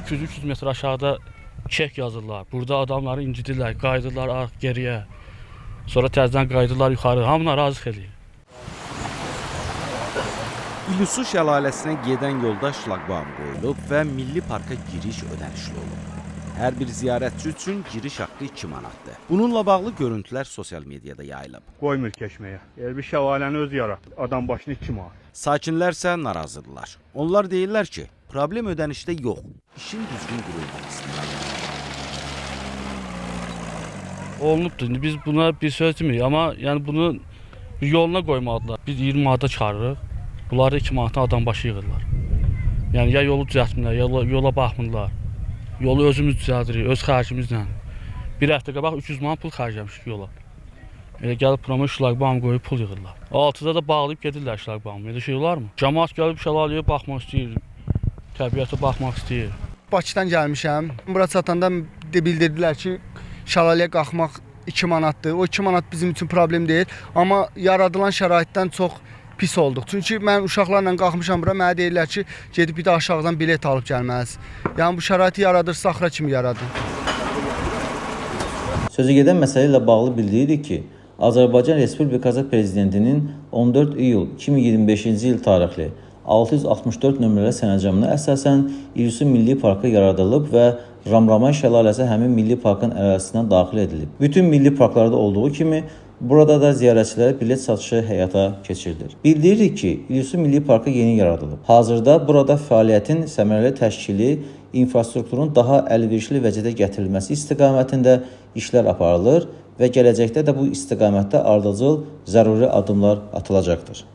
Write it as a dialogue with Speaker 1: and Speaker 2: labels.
Speaker 1: 200-300 metr aşağıda çek yazırlar. Burada adamları incidirlər, qayıdırlar geriyə. Sonra təzədən qayıdırlar yuxarı. Hamı narazılıq edir.
Speaker 2: İlisu şəlaləsinə gedən yolda şlaqbaum qoyulub və Milli Parka giriş ödənişli olub. Hər bir ziyarətçi üçün giriş haqqı 2 manatdır. Bununla bağlı görüntülər sosial mediada yayılıb.
Speaker 3: Qoymur keçməyə. Elə bir şəlaləni öz yaratdı. Adam başına 2 manat.
Speaker 2: Sakinlər isə narazıdırlar. Onlar deyirlər ki, problem ödənişdə yox, işin düzgün qurulmasındadır.
Speaker 1: Olunubdur. İndi biz buna bir söz demirik, amma yəni bunu yoluna qoymalıdırlar. Biz 20 manata çıxarırıq. Bunlar da 2 manata adam başı yığırlar. Yəni ya yolu düzəltmirlər, ya yola baxmırlar. Yolu özümüz düzəldirik, öz xərcimizlə. Bir həftə qabaq 300 manat pul xərcləmişik yola. Elə gəlib buramı şlaqbaum qoyub pul yığırlar. Altıda da bağlayıb gedirlər şlaqbaumu. Elə şey olar mı? Cəmaət gəlib şəlaləyə baxmaq istəyir, təbiətə baxmaq istəyir.
Speaker 4: Bakıdan gəlmişəm. Bura çatanda bildirdilər ki, şəlaləyə qalxmaq 2 manatdır. O 2 manat bizim üçün problem deyil. Amma yaradılan şəraitdən çox pis olduq. Çünki mən uşaqlarla qalxmışam bura, mənə deyirlər ki, gedib bir də aşağıdan bilet alıb gəlməlisən. Yəni bu şəraiti yaradırsa axıra kimi yaradır.
Speaker 5: Sözü gedən məsələ ilə bağlı bildiririk ki, Azərbaycan Respublikası Prezidentinin 14 iyul 2025-ci il tarixli 664 nömrəli sənəcamına əsasən İlisu Milli Parkı yaradılıb və Ramramay şəlaləsi həmin Milli Parkın ərazisinə daxil edilib. Bütün milli parklarda olduğu kimi burada da ziyarətçilərə bilet satışı həyata keçirilir. Bildiririk ki, İlisu Milli Parkı yeni yaradılıb. Hazırda burada fəaliyyətin səmərəli təşkili, infrastrukturun daha əlverişli vəziyyətə gətirilməsi istiqamətində işlər aparılır və gələcəkdə də bu istiqamətdə ardıcıl zəruri addımlar atılacaqdır.